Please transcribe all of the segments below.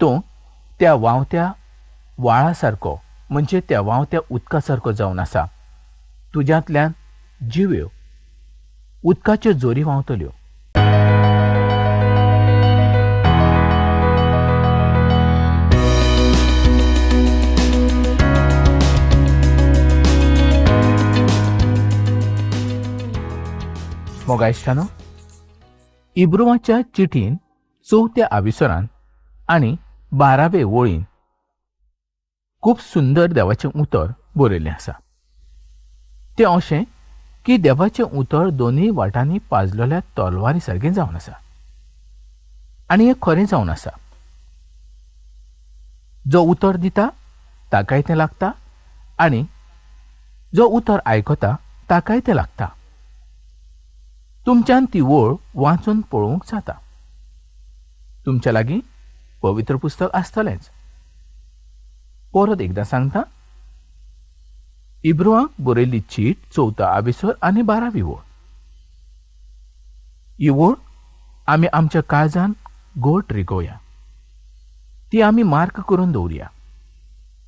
तूं त्या व्हांवत्या व्हाळा म्हणजे त्या व्हांवत्या उदका सारको जावन आसा. तुज्यांतल्यान जिव्यो उदकाच्यो जोरी व्हांवतल्यो. मोगा इश्टानो, इब्रुवाच्या चिठीन 4थ्या आविसरान आनी 12वे वळीन खूब सुंदर देवाचें उतर बरयल्लें आसा. तें अशें की देवाचें उतर दोनूय वाटांनी पाजलेल्या तलवारी सारकें जावन आसा. आनी हें खरें जावन आसा. जो उतर दिता ताकाय तें लागता आनी जो उतर आयकता ताकाय तें लागता. तुमच्यान ती वळ वाचून पळोवंक जाता. तुमच्या लागीं पवित्र पुस्तक आसतलेंच. परत एकदां सांगता, इब्रुवांक बरयल्ली चीट 4थो आविसर आनी 12वी वळ. ही वळ आमी आमच्या काळजान गोट रिगोवया. ती आमी मार्क करून दवरया,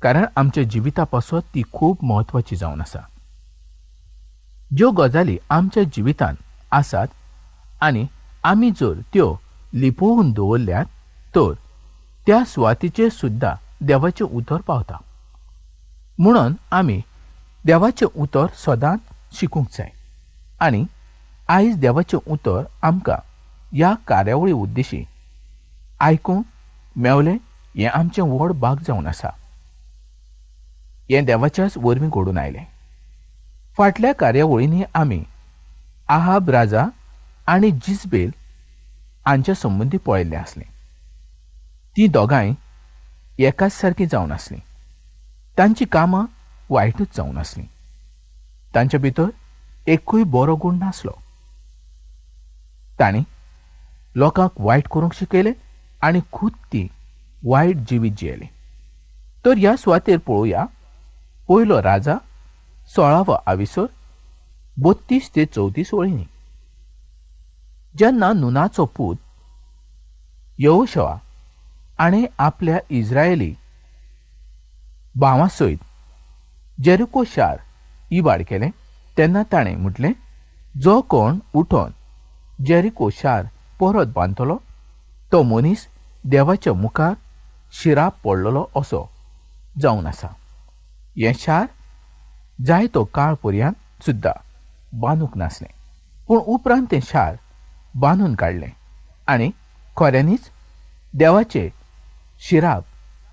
कारण आमच्या जिविता पासत ती खूब म्हत्वाची जावन आसा. ज्यो गजाली आमच्या जिवितांत आसात आनी आमी जर त्यो लिपोवन दवरल्यात तर त्या सुवातीचेर सुद्दां देवाचें उतर पावता. म्हणून आमी देवाचें उतर सदांच शिकूंक जाय. आनी आयज देवाचें उतर आमकां ह्या कार्यावळी उद्देशी आयकूंक मेवलें हें आमचें व्हड भाग जावन आसा. हें देवाच्याच वरवीं घडून आयलें. फाटल्या कार्यावळींनी आमी आहाब राजा आनी जिजबेल हांच्या संबंदी पळयल्लें आसलें. ती दोगांय एकाच सारकीं जावन आसलीं. तांची कामां वायटूच जावन आसलीं. तांचे भितर एकूय बरो गूण नासलो. तांणी लोकांक वायट करूंक शिकयलें आनी खूद ती वायट जिवीत जियेलीं. तर ह्या सुवातेर पळोवया. पयलो राजा 16वो आविसर 32 ते 34 वळींनी. जेन्ना नुनाचो पूत यहोशुआ आणे आपल्या इस्रायली भावां सयत जेरिको शार इबाड केलें तेन्ना ताणें म्हटलें, जो कोण उठोन जेरिको शार परत बांदतलो तो मनीस देवाच्या मुखार शिराप पडलेलो असो जावन आसा. हें शार जाय तो काळ पर्यंत सुद्दां बांदूंक नासलें, पूण उपरांत तें शार बांदून काडलें आनी खऱ्यांनीच देवाचे शिराप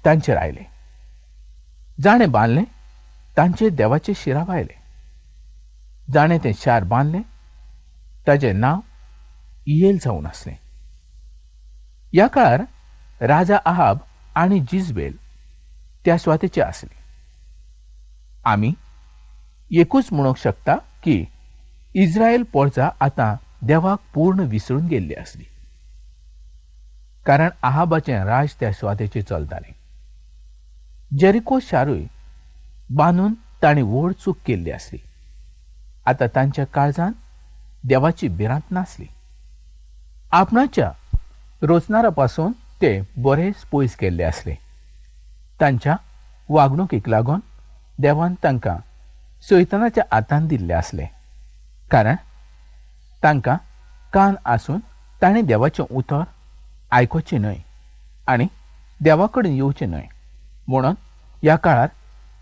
तांचेर आयले. जाणें बांदलें तांचेर देवाचे शिराप आयले. जाणें तें शार बांदलें ताचें नांव इयेल जावन आसलें. ह्या काळार राजा आहाब आनी जिजबेल त्या सुवातेचे आसले. आमी एकूच म्हणूंक शकता की इस्रायल परजा आतां देवाक पूर्ण विसरून गेल्ली आसली, कारण आहाबाचें राज त्या सुवातेचेर चलतालें. जेरिको शारूय बांदून तांणी व्हड चूक केल्ली आसली. आतां तांच्या काळजांत देवाची भिरांत नासली. आपणाच्या रोजनारा पासून ते बरेच पयस गेल्ले आसले. तांच्या वागणुकीक लागून देवान तांकां सैतानाच्या हातांत दिल्ले आसले, कारण तांकां कान आसून ताणें देवाचें उतर आयकोचें न्हय आनी देवा कडेन येवचें न्हय. म्हणून ह्या काळार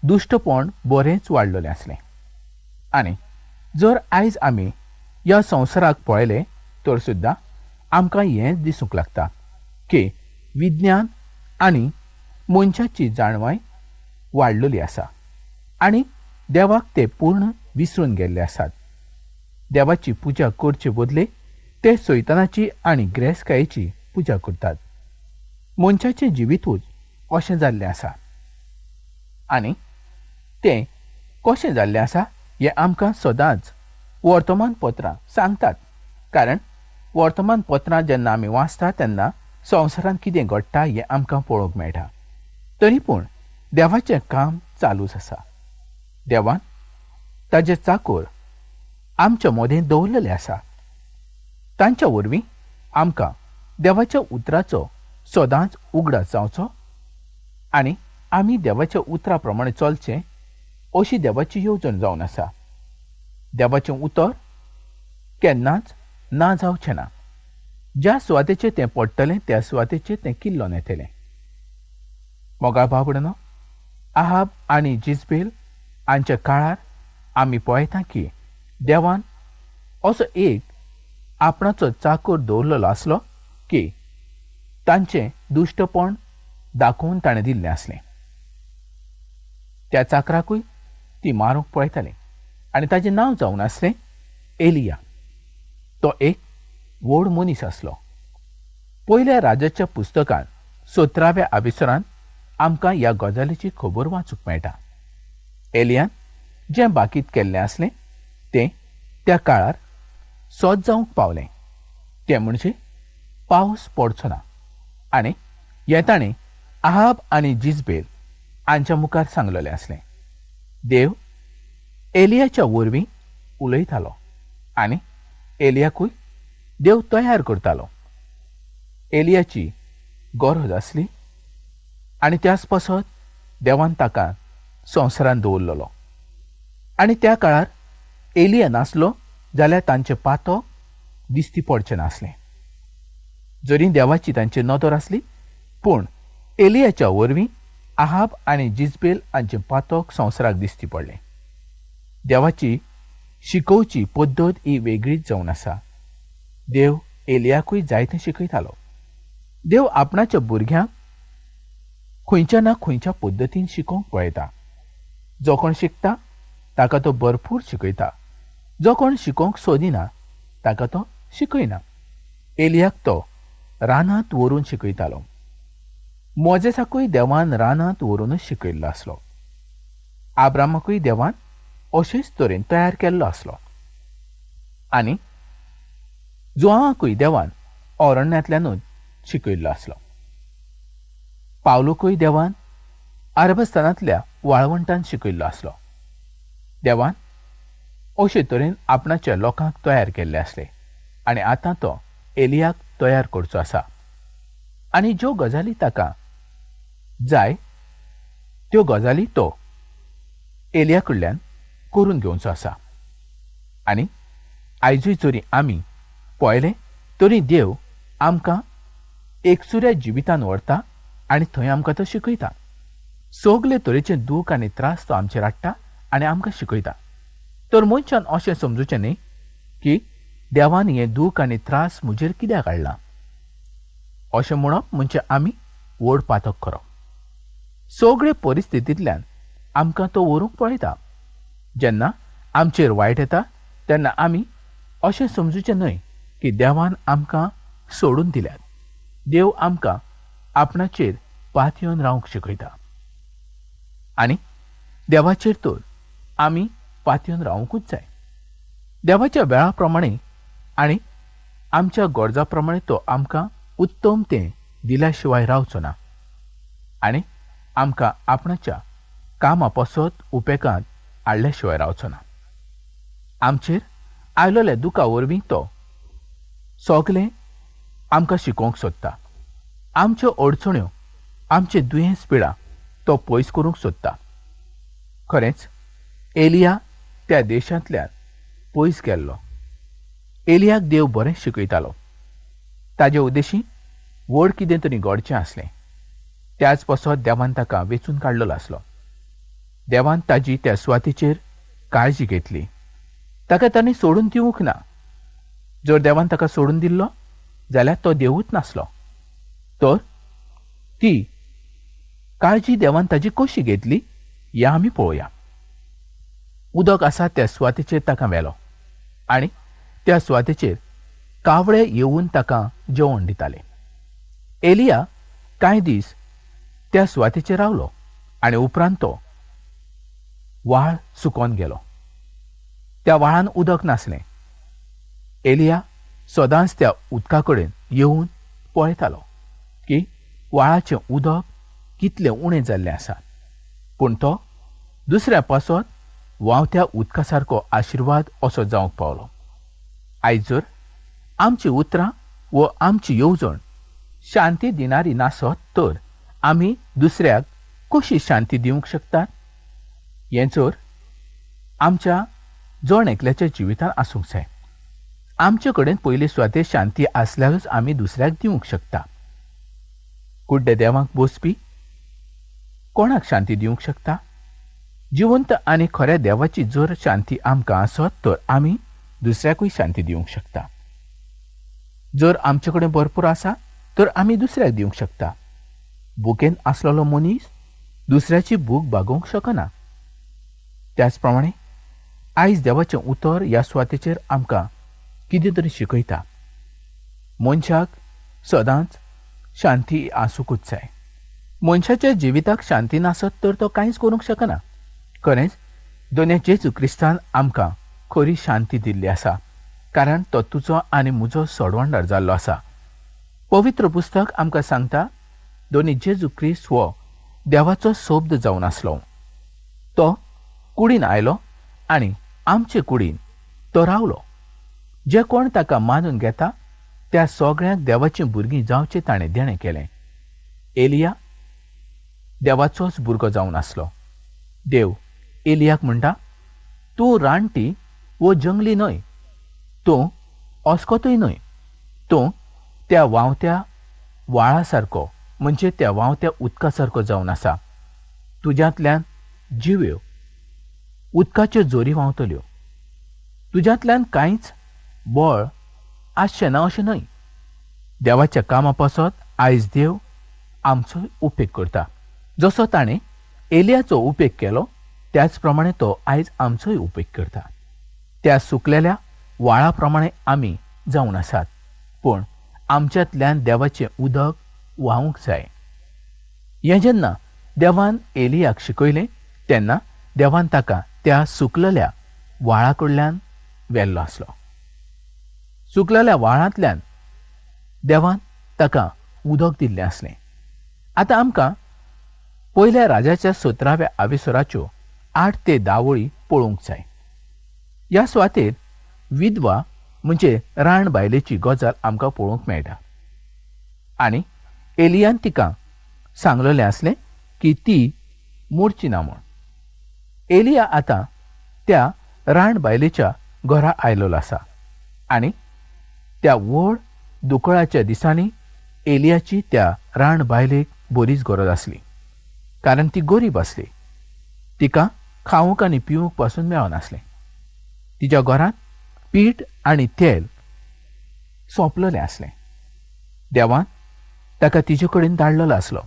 दुश्टपण बरेंच वाडलेलें आसलें. आनी जर आयज आमी ह्या संवसाराक पळयलें तर सुद्दां आमकां हेंच दिसूंक लागता की विज्ञान आनी मनशाची जाणवाय वाडलेली आसा आनी देवाक ते पूर्ण विसरून गेल्ले आसात. देवाची पुजा करचे बदले ते सैतानाची आनी ग्रेसकायेची पुजा करतात. मनशाचें जिवीतूच अशें जाल्लें आसा. आनी तें कशें जाल्लें आसा हें आमकां सदांच वर्तमानपत्रां सांगतात, कारण वर्तमानपत्रां जेन्ना आमी वाचता तेन्ना संवसारांत कितें घडटा हें आमकां पळोवंक मेळटा. तरी पूण देवाचें काम चालूच आसा. देवान ताचे चाकर आमच्या मदें दवरलेले आसा. तांच्या वरवीं आमकां देवाच्या उतराचो सदांच उगडास जावचो आनी आमी देवाच्या उतरा प्रमाणे चलचें अशी देवाची येवजण जावन आसा. देवाचें उतर केन्नाच ना जावचें ना. ज्या सुवातेचेर तें पडटलें त्या सुवातेचेर तें किल्लोन येतलें. मोगा भावडनो, आहाब आनी जिजबेल हांच्या काळार आमी पळयता की देवान असो एक आपणाचो चाकर दवरलेलो आसलो की तांचें दुश्टपण दाखोवन ताणें दिल्लें आसलें. त्या चाकराकूय ती मारूंक पळयतालीं आनी ताचें नांव जावन आसलें एलिया. तो एक व्हड मनीस आसलो. पयल्या राजाच्या पुस्तकांत 17व्या आबिसरांत आमकां ह्या गजालीची खबर वाचूंक मेळटा. एलियान जें बाकीत केल्लें आसलें तें त्या काळार सोद जावंक पावलें. तें म्हणजे पावस पडचो ना आनी हें ताणें आहाब आनी जिजबेल हांच्या मुखार सांगलेलें आसलें. देव एलियाच्या वरवीं उलयतालो आनी एलियाकूय देव तयार करतालो. एलियाची गरज आसली आनी त्याच पासत देवान ताका संवसारांत दवरलेलो. आनी त्या काळार एलिया नासलो जाल्यार तांचें पातक दिश्टी पडचें नासलें. जरी देवाची तांचेर नदर आसली पूण एलियाच्या वरवीं आहाब आनी जिजबेल हांचें पातक संवसाराक दिश्टी पडलें. देवाची शिकोवची पद्दत ही वेगळीच जावन आसा. देव एलियाकूय जायतें शिकयतालो. देव आपणाच्या भुरग्यांक खंयच्या ना खंयच्या पद्दतीन शिकोवंक पळयता. जो कोण शिकता ताका तो भरपूर शिकयता. जो कोण शिकोवंक सोदिना ताका तो शिकयना. एलियाक तो रानांत व्हरून शिकयतालो. मोजेसाकूय देवान रानांत व्हरूनच शिकयल्लो आसलो. आब्रामाकूय देवान अशेच तरेन तयार केल्लो आसलो. आनी जोआवाकूय देवान अरण्यांतल्यानूच शिकयल्लो आसलो. पावलूकूय देवान अरबस्थानांतल्या वाळवंटांत शिकयल्लो आसलो. देवान अशे तरेन आपणाच्या लोकांक तयार केल्ले आसले आनी आतां तो एलियाक तयार करचो आसा. आनी ज्यो गजाली ताका जाय त्यो गजाली तो एलिया कडल्यान करून घेवचो आसा. आनी आयजूय जरी आमी पळयलें तरी देव आमकां एकसुऱ्या जिवितान व्हरता आनी थंय आमकां तो शिकयता. सगले तरेचे दूख आनी त्रास तो आमचेर हाडटा आनी आमकां शिकयता. तर मनशान अशें समजुचें न्ही की देवान हें दूख आनी त्रास म्हजेर कित्याक हाडला. अशें म्हणप म्हणजे आमी व्हड पातक करप. सगळे परिस्थितींतल्यान आमकां तो व्हरूंक पळयता. जेन्ना आमचेर वायट येता तेन्ना आमी अशें समजुचें न्हय की देवान आमकां सोडून दिल्यात. देव आमकां आपणाचेर पातयेवन रावंक शिकयता. आनी देवाचेर तर आमी पातयेवन रावंकूच जाय. देवाच्या वेळा प्रमाणे आनी आमच्या गरजा प्रमाणे तो आमकां उत्तम तें दिल्या शिवाय रावचो ना. आनी आमकां आपणाच्या कामा पासत उपेगांत हाडल्या शिवाय रावचो ना. आमचेर आयलोल्या दुखा वरवीं तो सगलें आमकां शिकोवंक सोदता. आमच्यो अडचण्यो आमचे दुयेंस पिडा तो पयस करूंक सोदता. खरेंच एलिया त्या देशांतल्यान पयस गेल्लो. एलियाक देव बरें शिकयतालो. ताजे उद्देशी व्हड कितें तरी घडचें आसलें. त्याच पासत देवान ताका वेचून काडलेलो आसलो. देवान ताजी त्या सुवातेचेर काळजी घेतली. ताका ताणें सोडून दिवंक ना. जर देवान ताका सोडून दिल्लो जाल्यार तो देवूच नासलो. तर ती काळजी देवान ताजी कशी घेतली हें आमी पळोवया. उदक आसा त्या सुवातेचेर ताका व्हेलो आनी त्या सुवातेचेर कावळे येवन ताका जेवण दिताले. एलिया कांय दीस त्या सुवातेचेर रावलो आनी उपरांत तो व्हाळ सुकोवन गेलो. त्या व्हाळान उदक नासलें. एलिया सदांच त्या उदका कडेन येवन पळयतालो की व्हाळाचें उदक कितलें उणें जाल्लें आसा. पूण तो दुसऱ्या पासत व्हांवत्या उदका सारको आशिर्वाद असो जावंक पावलो. आयज जर आमची उतरां व आमची येवजण शांती दिणारी नासत तर आमी दुसऱ्याक कशी शांती दिवंक शकतात? हें जोर आमच्या जण एकल्याच्या जिवितांत आसूंक जाय. आमचे कडेन पयली स्वते शांती आसल्यारूच आमी दुसऱ्याक दिवंक शकता. कुड्डे देवाक बसपी कोणाक शांती दिवंक शकता? जिवंत आनी खऱ्या देवाची जर शांती आमकां आसत तर आमी दुसऱ्याकूय शांती दिवंक शकता. जर आमचे कडेन भरपूर आसा तर आमी दुसऱ्याक दिवंक शकता. भुकेन आसलेलो मनीस दुसऱ्याची भूक भागोवंक शकना. त्याच प्रमाणे आयज देवाचें उतर ह्या सुवातेचेर आमकां कितें तरी शिकयता. मनशाक सदांच शांती आसूंकूच जाय. मनशाच्या जिविताक शांती नासत तर तो कांयच करूंक शकना. खरेंच दोन जेजू क्रिस्तान आमकां खरी शांती दिल्ली आसा, कारण तो तुजो आनी म्हजो सोडवणदार जाल्लो आसा. पवित्र पुस्तक आमकां सांगता दोनी जेजू क्रिस्त हो देवाचो सोबद जावन आसलो. तो कुडीन आयलो आनी आमचे कुडीन तो रावलो. जे कोण ताका मानून घेता त्या सगळ्यांक देवाची भुरगीं जावचें ताणें देणें केलें. एलिया देवाचोच भुरगो जावन आसलो. देव एलियाक म्हणटा, तूं रानटी वो जंगली न्हय, तूं अस्कोतूय न्हय, तूं त्या व्हांवत्या व्हाळा सारको म्हणजे त्या व्हांवत्या उदका सारको जावन आसा. तुज्यांतल्यान जिव्यो उदकाच्यो जोरी व्हांवतल्यो. तुज्यांतल्यान कांयच बळ आसचें ना अशें न्हय. देवाच्या कामा पासत आयज देव आमचो उपेग करता. जसो ताणें एलियाचो उपेग केलो त्याच प्रमाणे तो आयज आमचोय उपेग करता. त्या सुकलेल्या व्हाळा प्रमाणे आमी जावन आसात, पूण आमच्यांतल्यान देवाचें उदक व्हांवूंक जाय. हें जेन्ना देवान एलियाक शिकयलें तेन्ना देवान ताका त्या सुकलेल्या व्हाळा कडल्यान व्हेल्लो आसलो. सुकलेल्या व्हाळांतल्यान देवान ताका उदक दिल्लें आसलें. आतां आमकां पयल्या राजाच्या 17व्या आविसराच्यो 8 ते 10 वळी पळोवंक जाय. ह्या सुवातेर विधवा म्हणजे राण बायलेची गजाल आमकां पळोवंक मेळटा. आनी एलियान तिका सांगलेलें आसलें की ती मोडची ना म्हूण. एलिया आतां त्या राण बायलेच्या घरा आयलोलो आसा आनी त्या व्हड दुकळाच्या दिसांनी एलियाची त्या राण बायलेक बरीच गरज आसली, कारण ती गरीब आसली. तिका खावंक आनी पिवंक पासून मेळनासलें. तिच्या घरांत पीठ आनी तेल सोंपलेलें आसलें. देवान ताका तिचे कडेन धाडलेलो आसलो.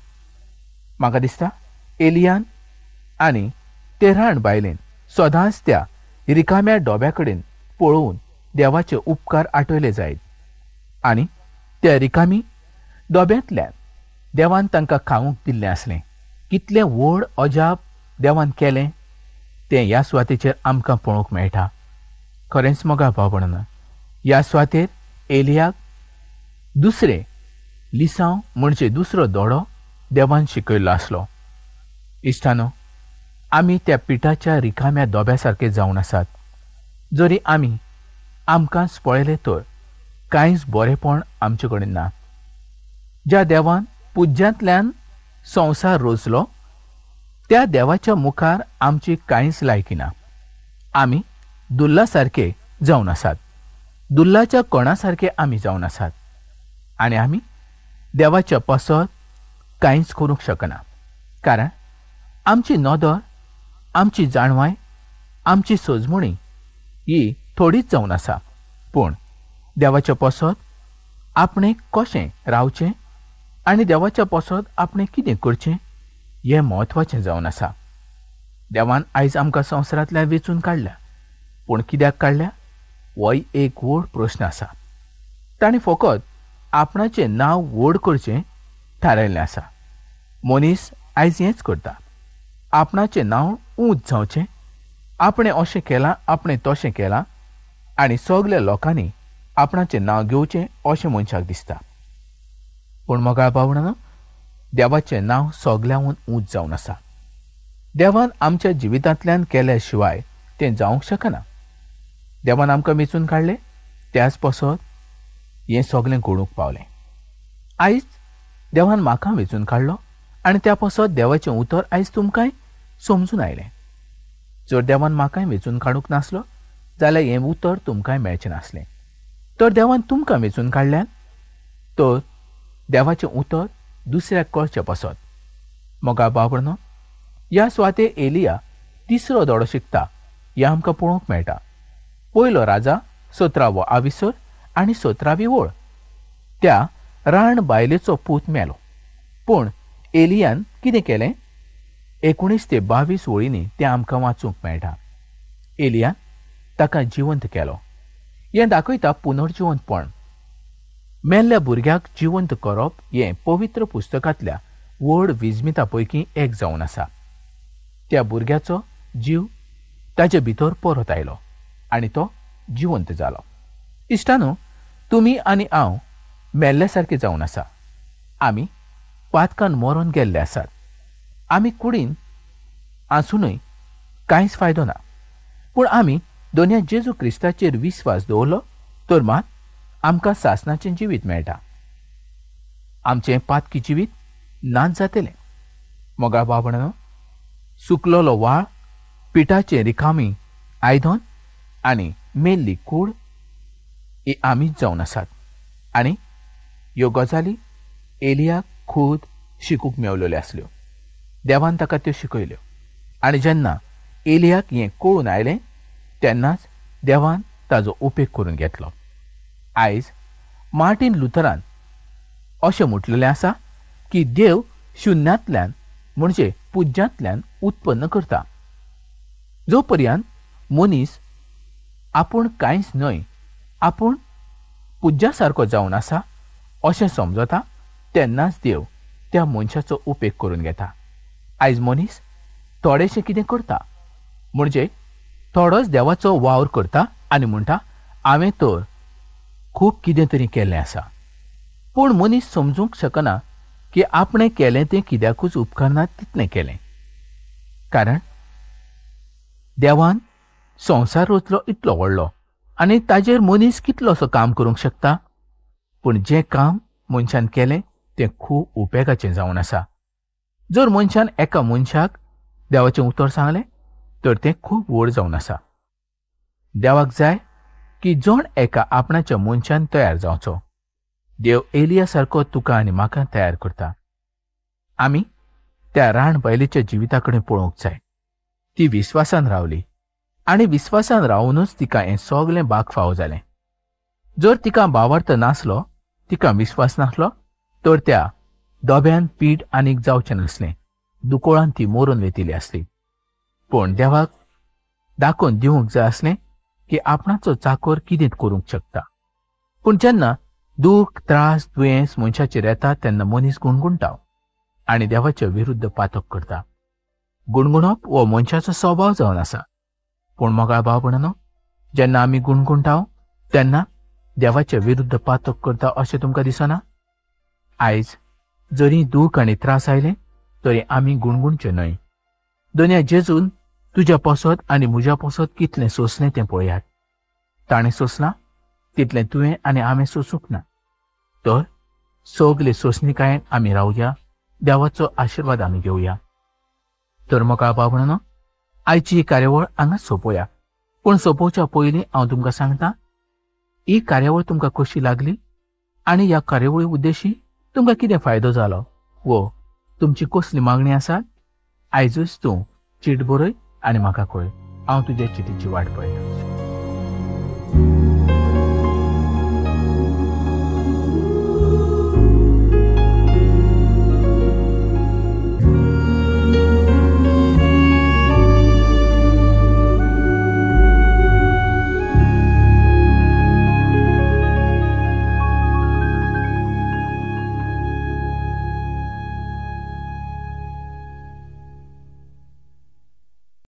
म्हाका दिसता एलियान आनी ते राण बायलेन सदांच त्या रिकाम्या डोब्या कडेन पळोवन देवाचे उपकार आठवले जायत आनी त्या रिकामी डोब्यांतल्यान देवान तांकां खावंक दिल्लें आसलें. कितलें व्हड अजाप देवान केलें तें ह्या सुवातेचेर आमकां पळोवंक मेळटा. खरेंच मोगा भावभयणां, ह्या सुवातेर एलियाक दुसरें लिसांव म्हणजे दुसरो दोडो देवान शिकयल्लो आसलो. इश्टानो, आमी त्या पिठाच्या रिकाम्या डोब्या सारके जावन आसात. जरी आमी आमकांच पळयलें तर कांयच बरेंपण आमचे कडेन ना. ज्या देवान पुज्यांतल्यान संवसार रचलो त्या देवाच्या मुखार आमची कांयच लायकी ना. आमी दुल्ला सारके जावन आसात. दुल्लाच्या कोणा सारके आमी जावन आसात आनी आमी देवाच्या पासत कांयच करूंक शकना, कारण आमची नदर, आमची जाणवाय, आमची सोजमणी ही थोडीच जावन आसा. पूण देवाच्या पासत आपणें कशें रावचें आनी देवाच्या पासत आपणें कितें करचें हें म्हत्वाचें जावन आसा. देवान आयज आमकां संवसारांतल्यान वेंचून काडल्या, पूण कित्याक काडल्या हो एक व्हड प्रस्न आसा. ताणें फकत आपणाचें नांव व्हड करचें थारायल्लें आसा. मनीस आयज हेंच करता. आपणाचें नांव उंच जावचें, आपणें अशें केलां, आपणें तशें केलां आनी सगल्या लोकांनी आपणाचें नांव घेवचें अशें मनशाक दिसता. पूण मोगाळ भावणां, देवाचें नांव सगल्याहून उंच जावन आसा. देवान आमच्या जिवितांतल्यान केल्या शिवाय तें जावंक शकना. देवान आमकां वेंचून काडलें त्याच पासत हें सगलें घडूंक पावलें. आयज देवान म्हाका वेचून काडलो आनी त्या पासत देवाचें उतर आयज तुमकांय समजून आयलें. जर देवान म्हाकाय वेचून काडूंक नासलो जाल्यार हें उतर तुमकांय मेळचें नासलें. तर देवान तुमकां वेचून काडल्यान तर देवाचें उतर दुसऱ्याक कळचें पासत. मोगा बाबडनो, ह्या सुवाते एलिया तिसरो दोडो शिकता हें आमकां पळोवंक मेळटा. पयलो राजा 17वो आविसर आनी 17वी ओळ. त्या राण बायलेचो पूत मेलो. पूण एलियान कितें केलें 19 ते 22 ओळींनी तें आमकां वाचूंक मेळटा. एलियान ताका जिवंत केलो. हें दाखयता पुनर्जिवंतपण. मेल्ल्या भुरग्याक जिवंत करप हें पवित्र पुस्तकांतल्या व्हड विजमिता पैकी एक जावन आसा. त्या भुरग्याचो जीव ताचे भितर परत आयलो आनी तो जिवंत जालो. इश्टानो, तुमी आनी हांव मेल्ल्या सारके जावन आसा. आमी पातकान मरोन गेल्ले आसात. आमी कुडीन आसुनूय कांयच फायदो ना. पूण आमी दोनया जेजू क्रिस्ताचेर विस्वास दवरलो तर मात आमकां सासणाचें जिवीत मेळटा. आमचें पातकी जिवीत नाच जातलें. मोगा बाबणो, सुकलोलो वाळ, पिठाचें रिकामी आयदन आनी मेल्ली कूड ही आमीच जावन आसात. आनी ह्यो गजाली एलियाक खूद शिकूंक मेवलेल्यो आसल्यो. देवान ताका त्यो शिकयल्यो. आनी जेन्ना एलियाक हें कळून आयलें तेन्नाच देवान ताजो उपेग करून घेतलो. आयज मार्टीन लुथरान अशें म्हटलेलें आसा की देव शुन्यांतल्यान म्हणजे पुज्यांतल्यान उत्पन्न करता. जो पर्यंत मनीस आपूण कांयच न्हय, आपूण पुज्या सारको जावन आसा अशें समजता तेन्नाच देव त्या मनशाचो उपेग करून घेता. आयज मनीस थोडेशें कितें करता म्हणजे थोडोच देवाचो वावर करता आनी म्हणटा हांवें तर खूब कितें तरी केल्लें आसा. पूण मनीस समजूंक शकना की आपणें केलें तें कित्याकूच उपकारना तितलें केलें. कारण देवान संवसार रचलो इतलो व्हडलो आनी ताजेर मनीस कितलोसो काम करूंक शकता. पूण जें काम मनशान केलें तें खूब उपेगाचें जावन आसा. जर मनशान एका मनशाक देवाचें उतर सांगलें तर तें खूब व्हड जावन आसा. देवाक जाय की जण एका आपणाच्या मनशान तयार जावचो. देव एलिया सारको तुका आनी म्हाका तयार करता. आमी त्या राण बायलेच्या जिविता कडेन पळोवंक जाय. ती विस्वासान रावली आनी विस्वासान रावूनच तिका हें सगलें बाग फावो जालें. जर तिका भावार्थ नासलो, तिका विस्वास नासलो तर त्या दोब्यान पीठ आनीक जावचें नासलें. दुकोळान ती मरून वेतिली आसली. पूण देवाक दाखोवन दिवंक जाय आसलें की आपणाचो चाकर कितें करूंक शकता. पूण जेन्ना दूख, त्रास, दुयेंस मनशाचेर येता तेन्ना मनीस गुणगुणटा आनी देवाच्या विरुद्ध पातक करता. गुणगुणप हो मनशाचो स्वभाव जावन आसा. पूण मोगाळ भाव भयणीनो, जेन्ना आमी गुणगुणटा तेन्ना देवाच्या विरुद्ध पातक करता अशें तुमकां दिसना? आयज जरी दूख आनी त्रास आयले तरी आमी गुणगुणचे न्हय. दोनया जेजून तुज्या पासत आनी म्हज्या पासत कितलें सोंसलें तें पळयात. ताणें सोंसलां तितलें तुवें आनी हांवें सोंसूंक ना. तर सगले सोंसणीकायेन आमी रावया. देवाचो आशिर्वाद आमी घेवया. तर मोगाळ भाव भयणीनो, आयची ही कार्यावळ हांगाच सोंपोवया. पूण सोंपोवच्या पयलीं हांव तुमकां सांगतां, ही कार्यावळ तुमकां कशी लागली आनी ह्या कार्यावळी उद्देशी तुमकां कितें फायदो जालो वो तुमची कसली मागणी आसा, आयजूच तूं चीट बरय आनी म्हाका कळय. हांव तुज्या चिटीची वाट पळयतां.